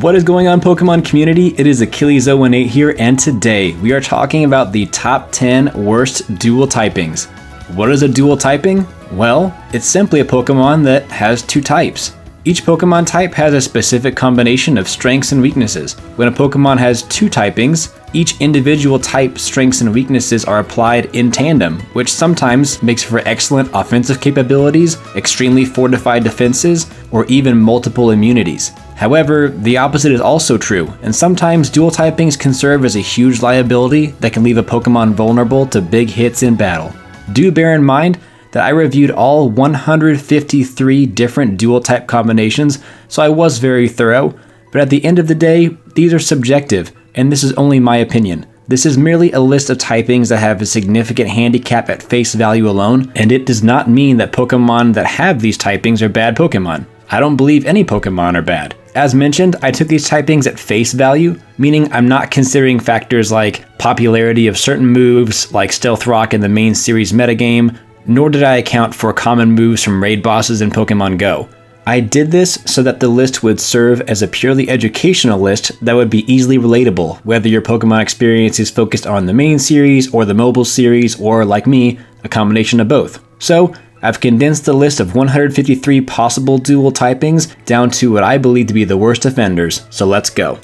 What is going on, Pokemon community? It is Achilles018 here, and today we are talking about the top 10 worst dual typings. What is a dual typing? Well, it's simply a Pokemon that has two types. Each Pokemon type has a specific combination of strengths and weaknesses. When a Pokemon has two typings, each individual type's strengths and weaknesses are applied in tandem, which sometimes makes for excellent offensive capabilities, extremely fortified defenses, or even multiple immunities. However, the opposite is also true, and sometimes dual typings can serve as a huge liability that can leave a Pokemon vulnerable to big hits in battle. Do bear in mind that I reviewed all 153 different dual type combinations, so I was very thorough, but at the end of the day, these are subjective, and this is only my opinion. This is merely a list of typings that have a significant handicap at face value alone, and it does not mean that Pokemon that have these typings are bad Pokemon. I don't believe any Pokemon are bad. As mentioned, I took these typings at face value, meaning I'm not considering factors like popularity of certain moves, like Stealth Rock in the main series metagame, nor did I account for common moves from raid bosses in Pokemon Go. I did this so that the list would serve as a purely educational list that would be easily relatable, whether your Pokemon experience is focused on the main series or the mobile series, or like me, a combination of both. So, I've condensed the list of 153 possible dual typings down to what I believe to be the worst offenders, so let's go.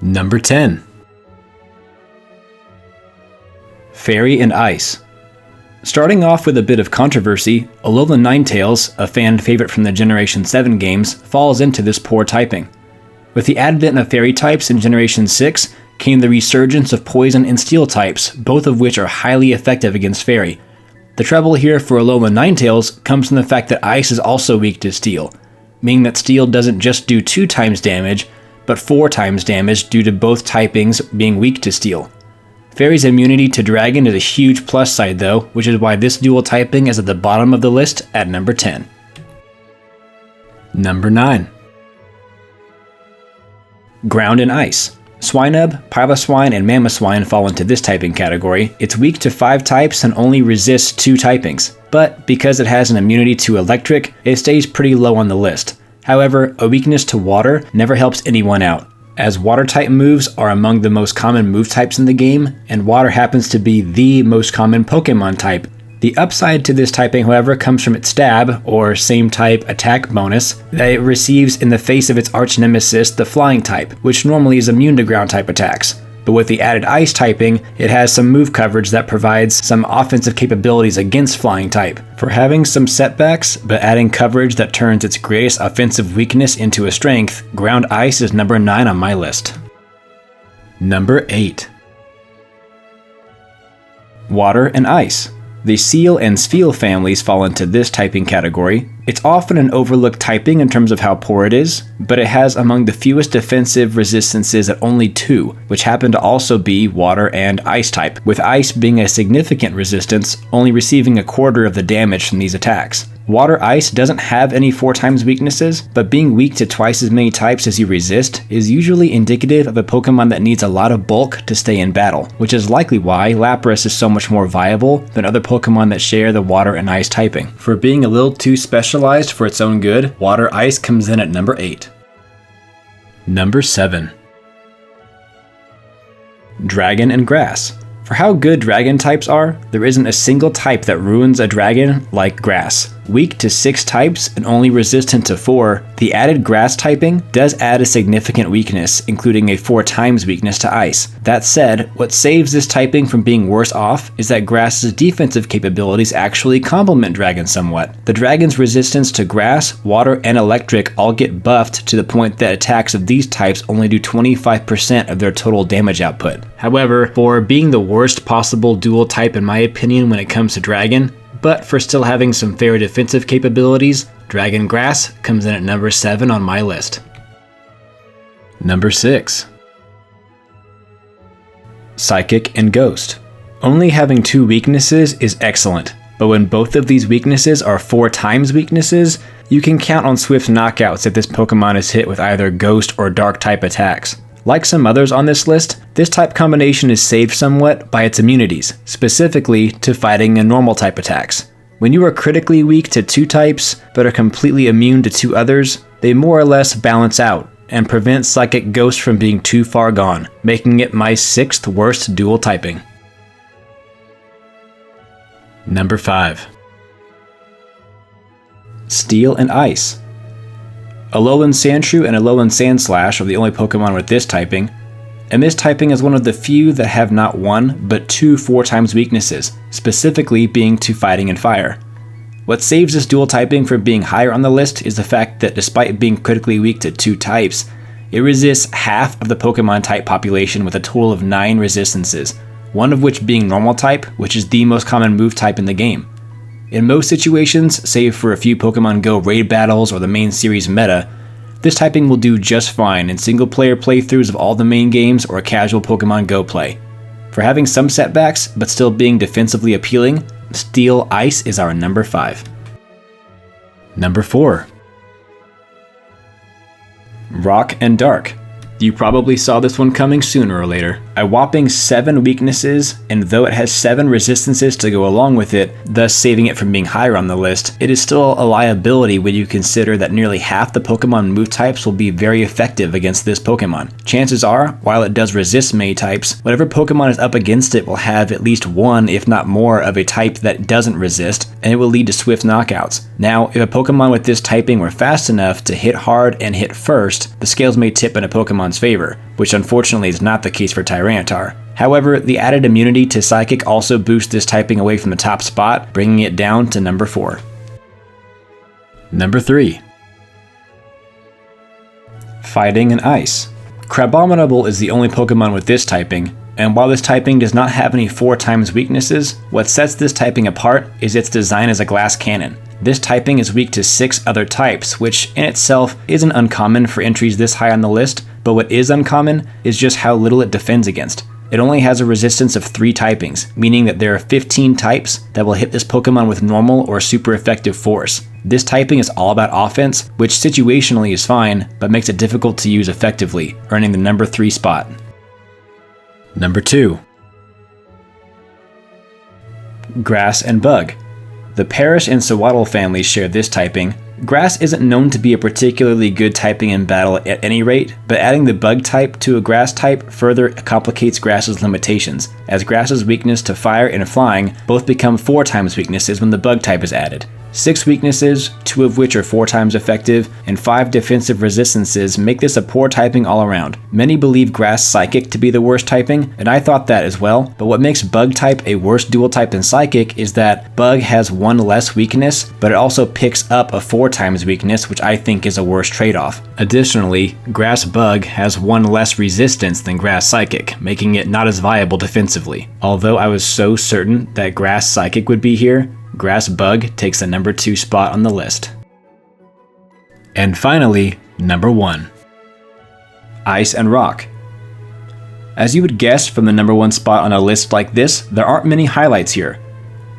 Number 10. Fairy and Ice. Starting off with a bit of controversy, Alolan Ninetales, a fan favorite from the Generation 7 games, falls into this poor typing. With the advent of Fairy types in Generation 6 came the resurgence of Poison and Steel types, both of which are highly effective against Fairy. The trouble here for Alolan Ninetales comes from the fact that Ice is also weak to Steel, meaning that Steel doesn't just do 2 times damage, but 4 times damage due to both typings being weak to Steel. Fairy's immunity to Dragon is a huge plus side though, which is why this dual typing is at the bottom of the list at number 10. Number 9. Ground and Ice. Swinub, Piloswine, and Mamoswine fall into this typing category. It's weak to 5 types and only resists 2 typings, but because it has an immunity to Electric, it stays pretty low on the list. However, a weakness to Water never helps anyone out, as Water-type moves are among the most common move types in the game, and Water happens to be the most common Pokemon type. The upside to this typing, however, comes from its Stab, or same-type attack bonus, that it receives in the face of its arch-nemesis, the Flying type, which normally is immune to Ground-type attacks. But with the added Ice typing, it has some move coverage that provides some offensive capabilities against Flying type. For having some setbacks, but adding coverage that turns its greatest offensive weakness into a strength, Ground Ice is number 9 on my list. Number 8. Water and Ice. The Seal and Spheal families fall into this typing category. It's often an overlooked typing in terms of how poor it is, but it has among the fewest defensive resistances at only 2, which happen to also be Water and Ice type, with Ice being a significant resistance, only receiving a quarter of the damage from these attacks. Water Ice doesn't have any 4 times weaknesses, but being weak to twice as many types as you resist is usually indicative of a Pokemon that needs a lot of bulk to stay in battle, which is likely why Lapras is so much more viable than other Pokemon that share the Water and Ice typing. For being a little too specialized for its own good, Water Ice comes in at number 8. Number 7. Dragon and Grass. For how good dragon types are, there isn't a single type that ruins a dragon like Grass. Weak to 6 types and only resistant to 4, the added Grass typing does add a significant weakness, including a 4 times weakness to Ice. That said, what saves this typing from being worse off is that Grass's defensive capabilities actually complement Dragon somewhat. The Dragon's resistance to Grass, Water, and Electric all get buffed to the point that attacks of these types only do 25% of their total damage output. However, for being the worst possible dual type in my opinion when it comes to Dragon, but for still having some fair defensive capabilities, Dragon Grass comes in at number 7 on my list. Number 6. Psychic and Ghost. Only having 2 weaknesses is excellent, but when both of these weaknesses are 4 times weaknesses, you can count on swift knockouts if this Pokemon is hit with either Ghost or Dark type attacks. Like some others on this list, this type combination is saved somewhat by its immunities, specifically to fighting and normal type attacks. When you are critically weak to 2 types, but are completely immune to 2 others, they more or less balance out, and prevent Psychic Ghost from being too far gone, making it my 6th worst dual typing. Number 5. Steel and Ice. Alolan Sandshrew and Alolan Sandslash are the only Pokemon with this typing, and this typing is one of the few that have not one, but 2 4x weaknesses, specifically being to Fighting and Fire. What saves this dual typing from being higher on the list is the fact that despite being critically weak to 2 types, it resists half of the Pokemon type population with a total of 9 resistances, one of which being Normal type, which is the most common move type in the game. In most situations, save for a few Pokemon Go raid battles or the main series meta, this typing will do just fine in single-player playthroughs of all the main games or casual Pokemon Go play. For having some setbacks, but still being defensively appealing, Steel Ice is our number 5. Number 4. Rock and Dark. You probably saw this one coming sooner or later. A whopping 7 weaknesses, and though it has 7 resistances to go along with it, thus saving it from being higher on the list, it is still a liability when you consider that nearly half the Pokemon move types will be very effective against this Pokemon. Chances are, while it does resist many types, whatever Pokemon is up against it will have at least one, if not more, of a type that doesn't resist, and it will lead to swift knockouts. Now, if a Pokemon with this typing were fast enough to hit hard and hit first, the scales may tip in a Pokemon's favor, which unfortunately is not the case for Tyranitar. However, the added immunity to Psychic also boosts this typing away from the top spot, bringing it down to number 4. Number 3. Fighting and Ice. Crabominable is the only Pokemon with this typing, and while this typing does not have any 4x weaknesses, what sets this typing apart is its design as a glass cannon. This typing is weak to 6 other types, which in itself isn't uncommon for entries this high on the list, but what is uncommon is just how little it defends against. It only has a resistance of 3 typings, meaning that there are 15 types that will hit this Pokemon with normal or super effective force. This typing is all about offense, which situationally is fine, but makes it difficult to use effectively, earning the number 3 spot. Number 2. Grass and Bug. The Parrish and Sewaddle families share this typing. Grass isn't known to be a particularly good typing in battle at any rate, but adding the Bug type to a Grass type further complicates Grass's limitations, as Grass's weakness to fire and flying both become 4x weaknesses when the Bug type is added. 6 weaknesses, 2 of which are 4x effective, and 5 defensive resistances make this a poor typing all around. Many believe Grass Psychic to be the worst typing, and I thought that as well, but what makes Bug type a worse dual type than Psychic is that Bug has 1 less weakness, but it also picks up a 4x weakness, which I think is a worse trade-off. Additionally, Grass Bug has 1 less resistance than Grass Psychic, making it not as viable defensively. Although I was so certain that Grass Psychic would be here, Grass Bug takes the number 2 spot on the list. And finally, number 1. Ice and Rock. As you would guess from the number 1 spot on a list like this, there aren't many highlights here.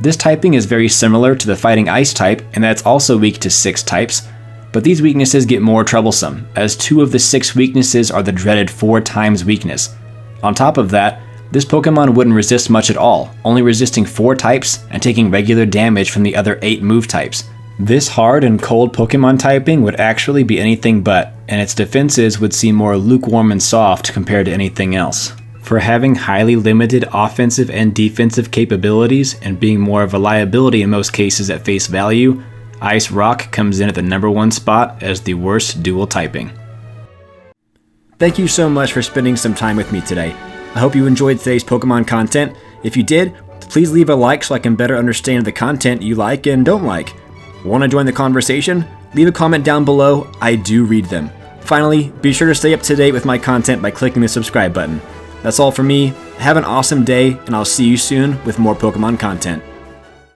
This typing is very similar to the Fighting Ice type, and that's also weak to 6 types, but these weaknesses get more troublesome, as 2 of the 6 weaknesses are the dreaded 4x weakness. On top of that, this Pokemon wouldn't resist much at all, only resisting 4 types and taking regular damage from the other 8 move types. This hard and cold Pokemon typing would actually be anything but, and its defenses would seem more lukewarm and soft compared to anything else. For having highly limited offensive and defensive capabilities and being more of a liability in most cases at face value, Ice Rock comes in at the number 1 spot as the worst dual typing. Thank you so much for spending some time with me today. I hope you enjoyed today's Pokemon content. If you did, please leave a like so I can better understand the content you like and don't like. Want to join the conversation? Leave a comment down below. I do read them. Finally, be sure to stay up to date with my content by clicking the subscribe button. That's all for me. Have an awesome day, and I'll see you soon with more Pokemon content.